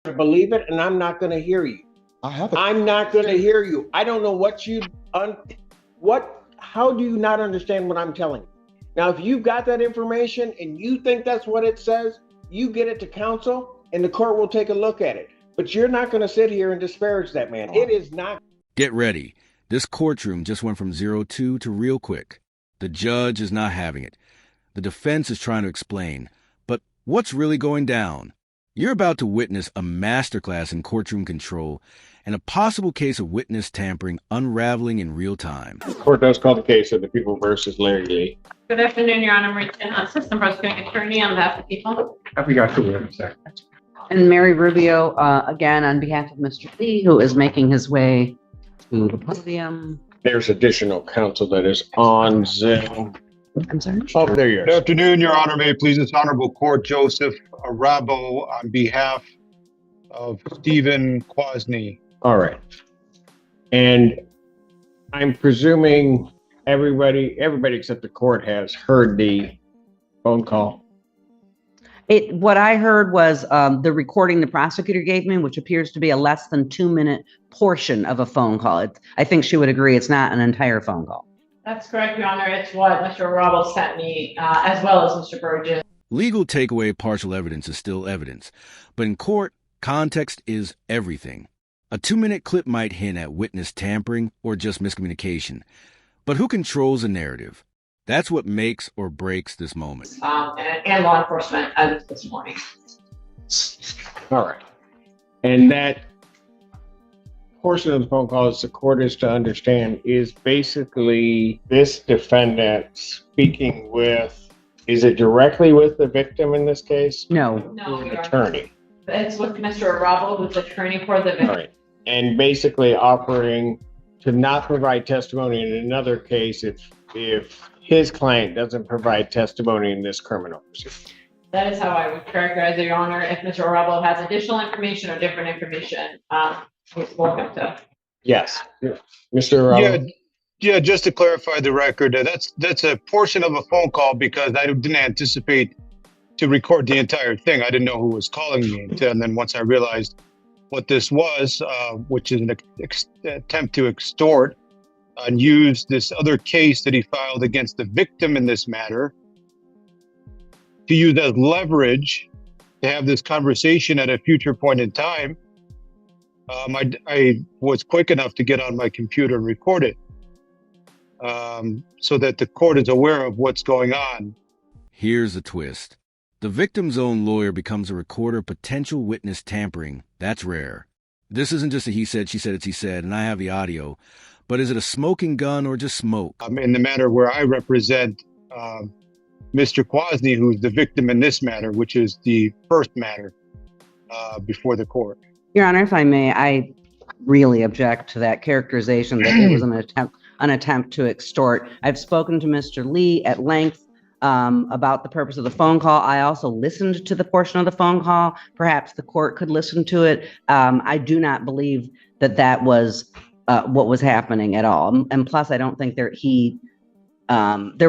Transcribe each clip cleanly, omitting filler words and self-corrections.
believe it, and I'm not going to hear you. I'm not going to hear you. I don't know what how do you not understand what I'm telling you? Now, if you've got that information and you think that's what it says, you get it to counsel and the court will take a look at it. But you're not going to sit here and disparage that man. It is not. Get ready. This courtroom just went from 0-2 to real quick. The judge is not having it. The defense is trying to explain. But what's really going down? You're about to witness a masterclass in courtroom control and a possible case of witness tampering unraveling in real time. The court does call the case of the people versus Larry Lee. Good afternoon, Your Honor. Marie Chin, Assistant Prosecuting Attorney on behalf of the people. I forgot to wait a second. And Mary Rubio, again, on behalf of Mr. Lee, who is making his way to the podium. There's additional counsel that is on Zoom. I'm sorry? Oh, there you Good are. afternoon, Your Honor. May it please this honorable court, Joseph Arabo on behalf of Stephen Kwasny. All right. And I'm presuming everybody except the court has heard the phone call. What I heard was the recording the prosecutor gave me, which appears to be a less than 2-minute portion of a phone call. I think she would agree it's not an entire phone call. That's correct, Your Honor. It's what Mr. Robles sent me, as well as Mr. Burgess. Legal takeaway partial evidence is still evidence, but in court, context is everything. A 2-minute clip might hint at witness tampering or just miscommunication. But who controls the narrative? That's what makes or breaks this moment. And law enforcement as this morning. All right. And that portion of the phone call, as the court is to understand, is basically this defendant speaking with, is it directly with the victim in this case? No. No, An Your Honor. attorney. It's with Mr. Arabo, who's attorney for the All victim. right. And basically offering to not provide testimony in another case if his client doesn't provide testimony in this criminal proceeding. That is how I would characterize it, Your Honor. If Mr. Arabo has additional information or different information, he's welcome to. Yes. Mr. Yeah, just to clarify the record, that's a portion of a phone call because I didn't anticipate to record the entire thing. I didn't know who was calling me. And then once I realized what this was, which is an attempt to extort and use this other case that he filed against the victim in this matter to use as leverage to have this conversation at a future point in time, I was quick enough to get on my computer and record it so that the court is aware of what's going on. Here's the twist. The victim's own lawyer becomes a recorder of potential witness tampering. That's rare. This isn't just a he said, she said, it's he said, and I have the audio. But is it a smoking gun or just smoke? In the matter where I represent Mr. Kwasny, who's the victim in this matter, which is the first matter before the court. Your Honor, if I may, I really object to that characterization that it was an attempt to extort. I've spoken to Mr. Lee at length about the purpose of the phone call. I also listened to the portion of the phone call. Perhaps the court could listen to it. I do not believe that was what was happening at all. And plus, I don't think there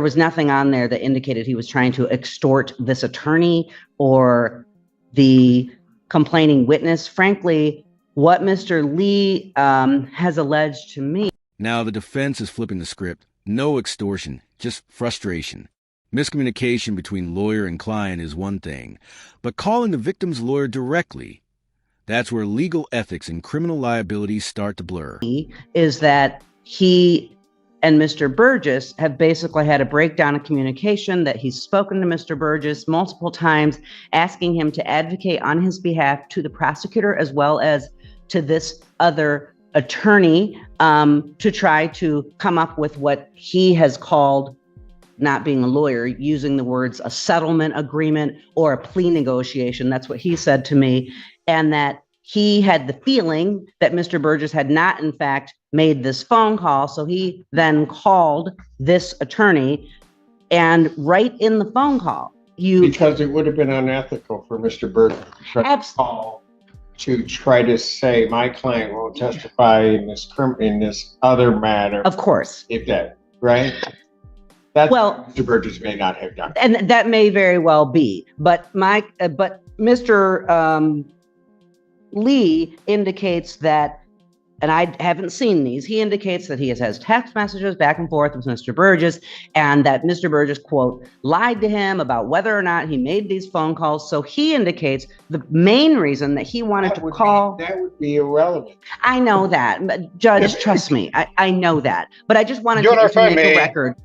was nothing on there that indicated he was trying to extort this attorney or the complaining witness. Frankly, what Mr. Lee has alleged to me. Now the defense is flipping the script. No extortion, just frustration. Miscommunication between lawyer and client is one thing, but calling the victim's lawyer directly, that's where legal ethics and criminal liability start to blur. Is that he and Mr. Burgess have basically had a breakdown of communication, that he's spoken to Mr. Burgess multiple times, asking him to advocate on his behalf to the prosecutor as well as to this other attorney to try to come up with what he has called, not being a lawyer, using the words a settlement agreement or a plea negotiation. That's what he said to me. And that he had the feeling that Mr. Burgess had not, in fact, made this phone call. So he then called this attorney, and right in the phone call, because it would have been unethical for Mr. Burgess to call to try to say my client won't testify in this other matter. Of course. If that, right? That's well, what Mr. Burgess may not have done. And that may very well be. But Mr. Lee indicates that, and I haven't seen these, he indicates that he has text messages back and forth with Mr. Burgess, and that Mr. Burgess, quote, lied to him about whether or not he made these phone calls. So he indicates the main reason that he wanted to call. That would be irrelevant. I know that, but Judge, trust me, I know that. But I just wanted to make a record.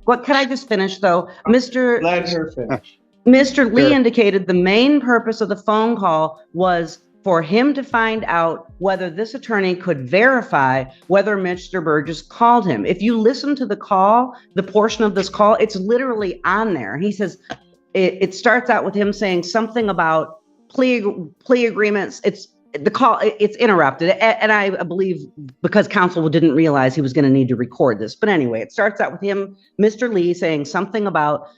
What, can I just finish though? Let her finish. Mr. Lee indicated the main purpose of the phone call was for him to find out whether this attorney could verify whether Mr. Burgess called him. If you listen to the call, the portion of this call, it's literally on there. He says, it starts out with him saying something about plea agreements. It's the call, it's interrupted. And I believe because counsel didn't realize he was going to need to record this. But anyway, it starts out with him, Mr. Lee, saying something about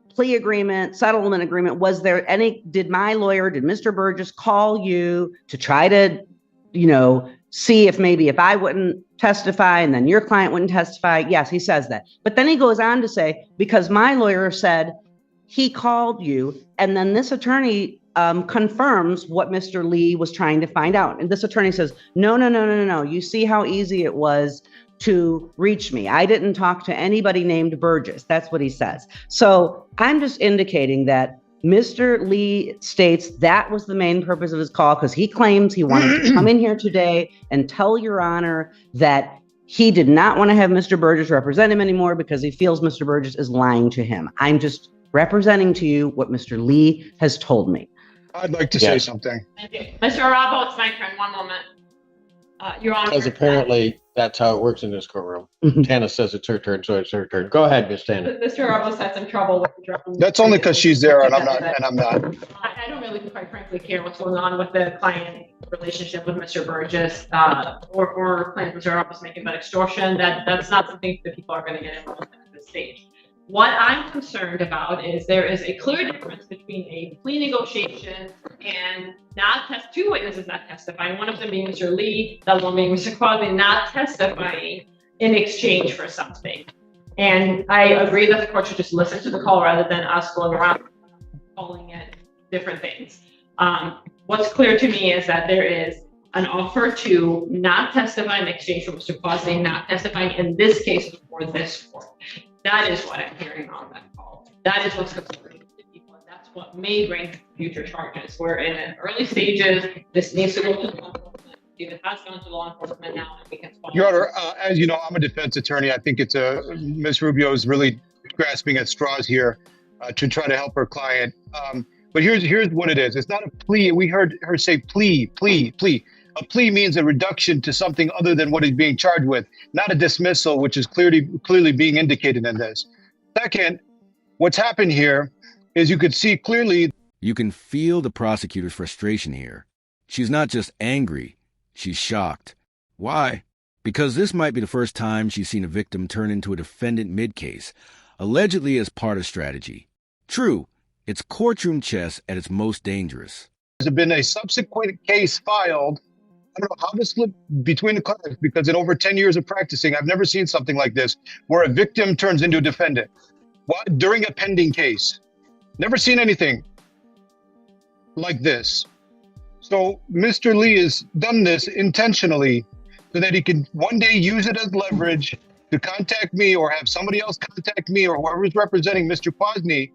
plea agreement, settlement agreement. Was there any, did Mr. Burgess call you to try to, see if I wouldn't testify and then your client wouldn't testify? Yes, he says that. But then he goes on to say, because my lawyer said he called you, and then this attorney confirms what Mr. Lee was trying to find out. And this attorney says, no. You see how easy it was to reach me. I didn't talk to anybody named Burgess. That's what he says. So I'm just indicating that Mr. Lee states that was the main purpose of his call, because he claims he wanted to come in here today and tell Your Honor that he did not want to have Mr. Burgess represent him anymore because he feels Mr. Burgess is lying to him. I'm just representing to you what Mr. Lee has told me. I'd like to say something. Thank you. Mr. Arabo, it's my turn. One moment. Your Honor. Because apparently that's how it works in this courtroom. Tana says it's her turn, so it's her turn. Go ahead, Miss Tana. Mr. Arabo had some trouble with the That's only because she's there and I'm not. I don't really, quite frankly, care what's going on with the client relationship with Mr. Burgess or claims Mr. Arabo's making about extortion. That's not something that people are going to get involved in at this stage. What I'm concerned about is there is a clear difference between a plea negotiation and two witnesses not testifying, one of them being Mr. Lee, the other one being Mr. Quasi, not testifying in exchange for something. And I agree that the court should just listen to the call rather than us going around calling it different things. What's clear to me is that there is an offer to not testify in exchange for Mr. Quasi not testifying in this case before this court. That is what I'm hearing on that call. That is what's concerning to people, and that's what may bring future charges. We're in the early stages. This needs to go to law enforcement. It has gone to law enforcement now, and we can follow. Your Honor, as you know, I'm a defense attorney. I think it's Ms. Rubio is really grasping at straws here to try to help her client. But here's what it is. It's not a plea. We heard her say plea. A plea means a reduction to something other than what is being charged with, not a dismissal, which is clearly being indicated in this. Second, what's happened here is you could see clearly. You can feel the prosecutor's frustration here. She's not just angry, she's shocked. Why? Because this might be the first time she's seen a victim turn into a defendant mid-case, allegedly as part of strategy. True, it's courtroom chess at its most dangerous. There's been a subsequent case filed. I don't know how this slipped between the cracks, because in over 10 years of practicing, I've never seen something like this, where a victim turns into a defendant during a pending case. Never seen anything like this. So Mr. Lee has done this intentionally so that he can one day use it as leverage to contact me or have somebody else contact me or whoever is representing Mr. Quasny,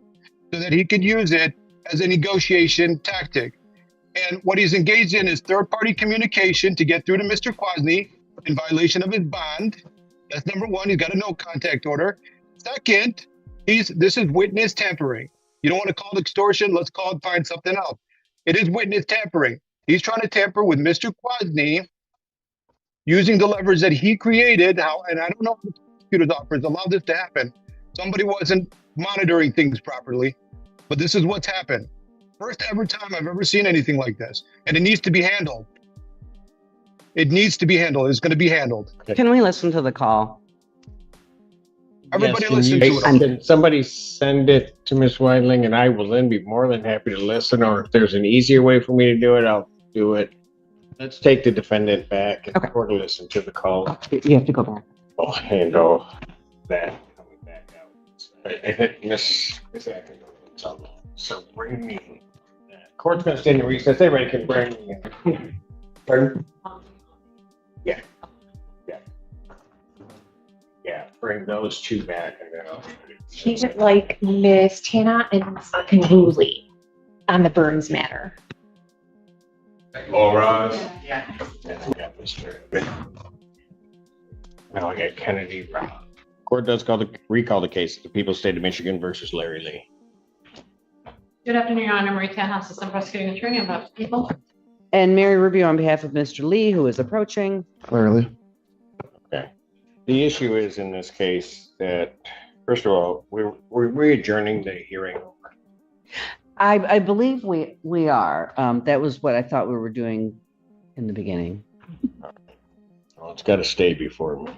so that he could use it as a negotiation tactic. And what he's engaged in is third-party communication to get through to Mr. Quasny in violation of his bond. That's number one. He's got a no contact order. Second, this is witness tampering. You don't want to call it extortion. Let's find something else. It is witness tampering. He's trying to tamper with Mr. Quasny using the leverage that he created. And I don't know if the prosecutor's office allowed this to happen. Somebody wasn't monitoring things properly, but this is what's happened. First ever time I've ever seen anything like this. And it needs to be handled. It needs to be handled. It's going to be handled. Can we listen to the call? Everybody Yes, listen to it. Can somebody send it to Ms. Weidling, and I will then be more than happy to listen, or if there's an easier way for me to do it, I'll do it. Let's take the defendant back and court listen to the call. You have to go back. I'll handle that coming back out. I think Miss Atkins, so bring me that. Court's gonna stand in recess. Everybody can bring. Pardon? Yeah. Yeah, bring those two back and then I'll. Keep it like Miss Tana and Miss Conwooly on the Burns matter. Laura. Yeah. And I got Mr. Now I got Kennedy. Court does recall the case of the People's State of Michigan versus Larry Lee. Good afternoon, Your Honor. Marie Tanhouse, Assistant Prosecuting Attorney on behalf of the people. And Mary Rubio on behalf of Mr. Lee, who is approaching. Clearly. Okay. The issue is in this case that, first of all, we're adjourning the hearing. I believe we are. That was what I thought we were doing in the beginning. Well, it's got to stay before me.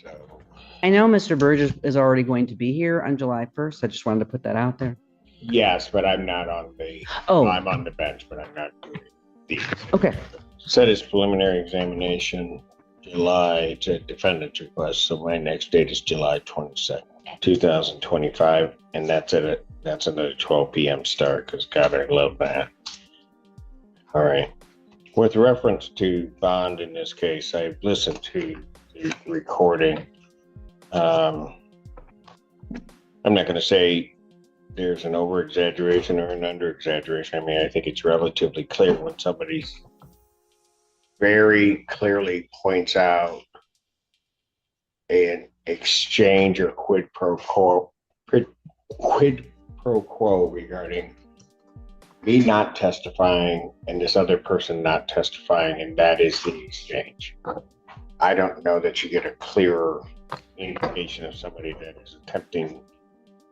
So. I know Mr. Burgess is already going to be here on July 1st. I just wanted to put that out there. Yes, but I'm not on the. Oh. I'm on the bench, but I'm not doing these. Okay. Set his preliminary examination July to defendant's request. So my next date is July 22nd, 2025, and that's another 12 p.m. start because God, I love that. All right. With reference to bond in this case, I've listened to the recording. I'm not going to say there's an over exaggeration or an under exaggeration. I mean, I think it's relatively clear when somebody's very clearly points out an exchange or quid pro quo regarding me not testifying and this other person not testifying, and that is the exchange. I don't know that you get a clearer indication of somebody that is attempting,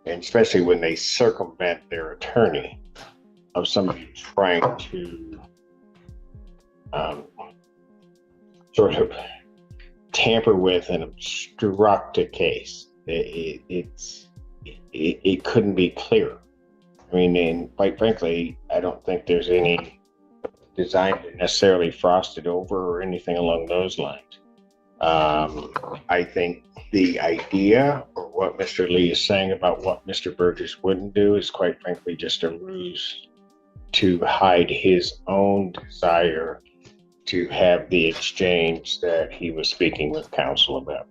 and especially when they circumvent their attorney, of somebody trying to sort of tamper with and obstruct a case. It couldn't be clearer. I mean, and quite frankly, I don't think there's any design to necessarily frost it over or anything along those lines. I think the idea or what Mr. Lee is saying about what Mr. Burgess wouldn't do is quite frankly just a ruse to hide his own desire to have the exchange that he was speaking with counsel about.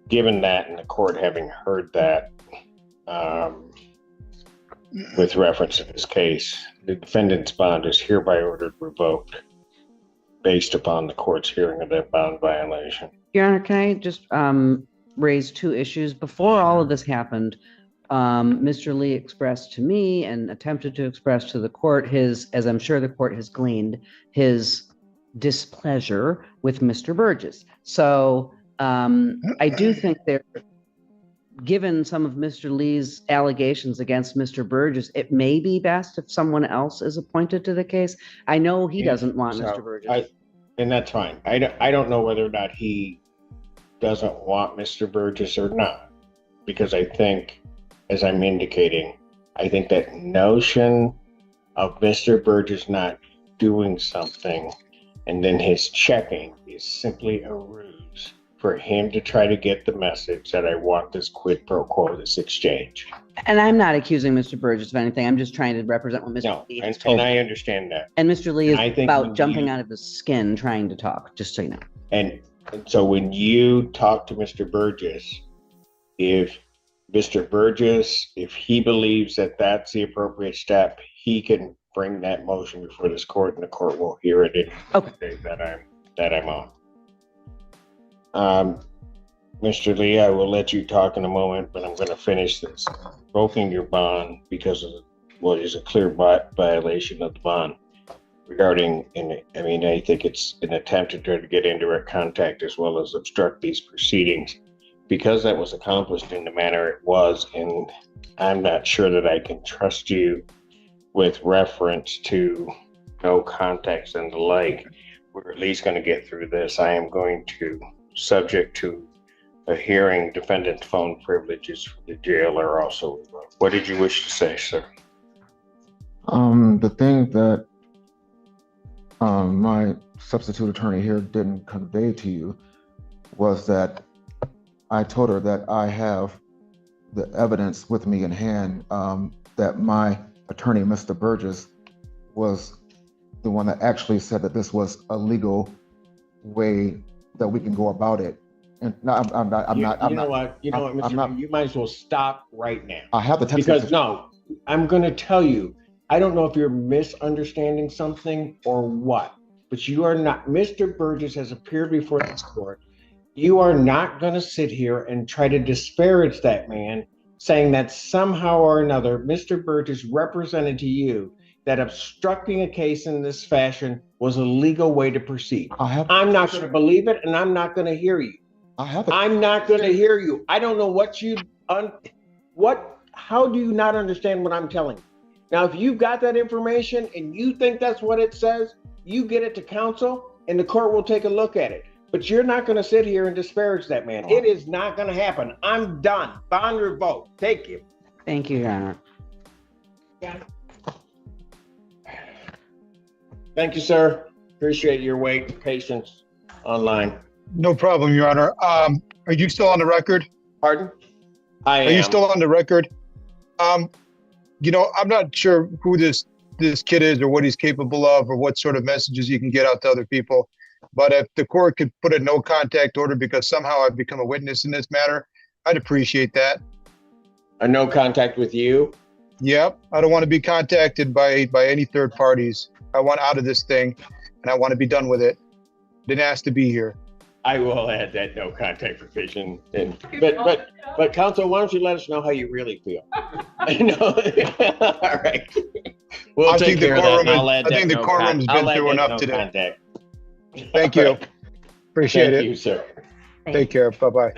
Given that, and the court having heard that, with reference to this case, the defendant's bond is hereby ordered revoked based upon the court's hearing of that bond violation. Your Honor, can I just raise two issues? Before all of this happened, Mr. Lee expressed to me and attempted to express to the court his, as I'm sure the court has gleaned, his displeasure with Mr. Burgess. So I do think there, given some of Mr. Lee's allegations against Mr. Burgess, it may be best if someone else is appointed to the case. I know he doesn't want Mr. Burgess. And that's fine. I don't know whether or not he doesn't want Mr. Burgess or not, because I think, as I'm indicating, I think that notion of Mr. Burgess not doing something and then his checking is simply a ruse for him to try to get the message that I want this quid pro quo, this exchange. And I'm not accusing Mr. Burgess of anything. I'm just trying to represent what Mr. Lee has told and I me. understand that. And Mr. Lee is about jumping you, out of his skin trying to talk, just so you know. And so when you talk to Mr. Burgess, if Mr. Burgess, if he believes that that's the appropriate step, he can bring that motion before this court and the court will hear it in the day that I'm on. Mr. Lee, I will let you talk in a moment, but I'm going to finish this. Revoking your bond because of what is a clear violation of the bond regarding, I think it's an attempt to try to get indirect contact as well as obstruct these proceedings. Because that was accomplished in the manner it was, and I'm not sure that I can trust you with reference to no context and the like, we're at least going to get through this. I am going to, subject to a hearing, defendant's phone privileges for the jail are also revoked. What did you wish to say, sir? The thing that my substitute attorney here didn't convey to you was that I told her that I have the evidence with me in hand, that my attorney, Mr. Burgess, was the one that actually said that this was a legal way that we can go about it. And no, I'm not. You know what, I'm Mr. not- You might as well stop right now. I have the text Because message. no, I'm going to tell you, I don't know if you're misunderstanding something or what, but you are not. Mr. Burgess has appeared before this court. You are not going to sit here and try to disparage that man, saying that somehow or another, Mr. Burgess represented to you that obstructing a case in this fashion was a legal way to proceed. I'm not going to believe it, and I'm not going to hear you. I'm not going to hear you. I don't know what you, how do you not understand what I'm telling you? Now, if you've got that information and you think that's what it says, you get it to counsel and the court will take a look at it. But you're not going to sit here and disparage that man. It is not going to happen. I'm done. Bond revoked. Thank you. Thank you, Your Honor. Thank you, sir. Appreciate your wait and patience online. No problem, Your Honor. Are you still on the record? Pardon? I am. Are you still on the record? You know, I'm not sure who this kid is or what he's capable of or what sort of messages he can get out to other people. But if the court could put a no contact order because somehow I've become a witness in this matter, I'd appreciate that. A no contact with you? Yep. I don't want to be contacted by any third parties. I want out of this thing and I want to be done with it. Didn't ask to be here. I will add that no contact provision. But counsel, why don't you let us know how you really feel? I know. All right. We'll take care of that. I think the courtroom's been through enough today. Contact. Thank you. Appreciate it. Thank you, sir. Take care. Bye-bye.